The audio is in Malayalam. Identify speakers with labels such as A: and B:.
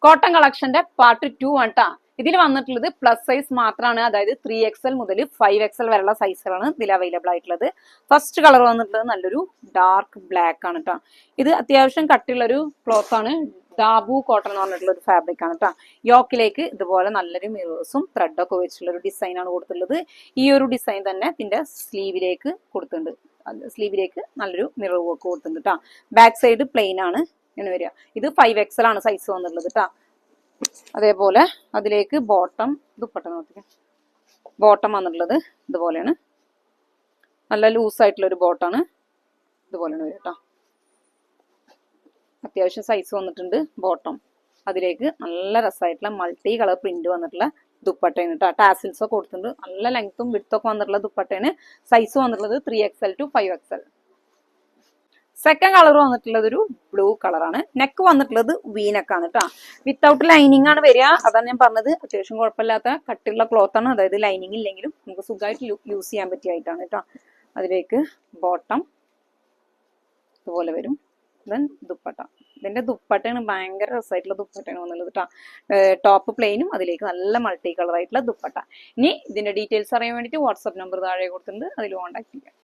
A: കോട്ടൺ കളക്ഷന്റെ പാർട്ട് 2 ആണ് ട്ടാ. ഇതിൽ വന്നിട്ടുള്ളത് പ്ലസ് സൈസ് മാത്രമാണ്. അതായത് 3XL മുതൽ 5XL വരെയുള്ള സൈസുകളാണ് ഇതിൽ അവൈലബിൾ ആയിട്ടുള്ളത്. ഫസ്റ്റ് കളർ വന്നിട്ടുള്ളത് നല്ലൊരു ഡാർക്ക് ബ്ലാക്ക് ആണ് ട്ടാ. ഇത് അത്യാവശ്യം കട്ടിയുള്ള ഒരു ക്ലോത്ത് ആണ്. ദാബു കോട്ടൺ എന്ന് പറഞ്ഞിട്ടുള്ള ഒരു ഫാബ്രിക് ആണ് ട്ടാ. യോക്കിലേക്ക് ഇതുപോലെ നല്ലൊരു മിറേഴ്സും ത്രെഡൊക്കെ വെച്ചിട്ടുള്ള ഒരു ഡിസൈൻ ആണ് കൊടുത്തിട്ടുള്ളത്. ഈ ഒരു ഡിസൈൻ തന്നെ ഇതിന്റെ സ്ലീവിലേക്ക് കൊടുത്തിട്ടുണ്ട്. സ്ലീവിലേക്ക് നല്ലൊരു മിറർ വർക്ക് കൊടുത്തിട്ടുണ്ട് ട്ടാ. ബാക്ക് സൈഡ് പ്ലെയിൻ ആണ് ഇങ്ങനെ വരിക. ഇത് 5XL ആണ് സൈസ് വന്നിട്ടുള്ളത് ട്ടാ. അതേപോലെ അതിലേക്ക് ബോട്ടം ദുപ്പട്ട നോക്കിക്കാം. ബോട്ടം വന്നിട്ടുള്ളത് ഇതുപോലെയാണ്. നല്ല ലൂസ് ആയിട്ടുള്ള ഒരു ബോട്ടാണ്. ഇതുപോലെയാണ് വരിക ട്ടോ. അത്യാവശ്യം സൈസ് വന്നിട്ടുണ്ട് ബോട്ടം. അതിലേക്ക് നല്ല രസമായിട്ടുള്ള മൾട്ടി കളർ പ്രിന്റ് വന്നിട്ടുള്ള ദുപ്പട്ടയാണ് കേട്ടോ. ടാസിൽസ് ഒക്കെ കൊടുത്തിട്ടുണ്ട്. നല്ല ലെങ്ത്തും വിഡ്ത്തും വന്നിട്ടുള്ള ദുപ്പട്ടയാണ്. സൈസ് വന്നിട്ടുള്ളത് 3XL to 5XL. Second colour വന്നിട്ടുള്ളത് ഒരു ബ്ലൂ കളറാണ്. നെക്ക് വന്നിട്ടുള്ളത് വീനെക്കാണ് കേട്ടോ. വിത്തൗട്ട് ലൈനിങ് ആണ് വരിക. അതാണ് ഞാൻ പറഞ്ഞത്. അത്യാവശ്യം കുഴപ്പമില്ലാത്ത കട്ടിയുള്ള ക്ലോത്ത് ആണ്. അതായത് ലൈനിങ് ഇല്ലെങ്കിലും നമുക്ക് സുഖമായിട്ട് യൂസ് ചെയ്യാൻ പറ്റിയായിട്ടാണ് കേട്ടോ. അതിലേക്ക് ബോട്ടം ഇതുപോലെ വരും. ദെൻ ദുപ്പട്ട. ഇതിന്റെ ദുപ്പട്ടയാണ് ഭയങ്കര രസമായിട്ടുള്ള ദുപ്പട്ടയാണ് വന്നുള്ളത് കേട്ടോ. ടോപ്പ് പ്ലെയിനും അതിലേക്ക് നല്ല മൾട്ടി കളർ ആയിട്ടുള്ള ദുപ്പട്ട. ഇനി ഇതിന്റെ ഡീറ്റെയിൽസ് അറിയാൻ വേണ്ടിയിട്ട് വാട്സ്ആപ്പ് നമ്പർ താഴെ കൊടുത്തിട്ടുണ്ട്. അതിൽ കോൺടാക്ട് ചെയ്യാം.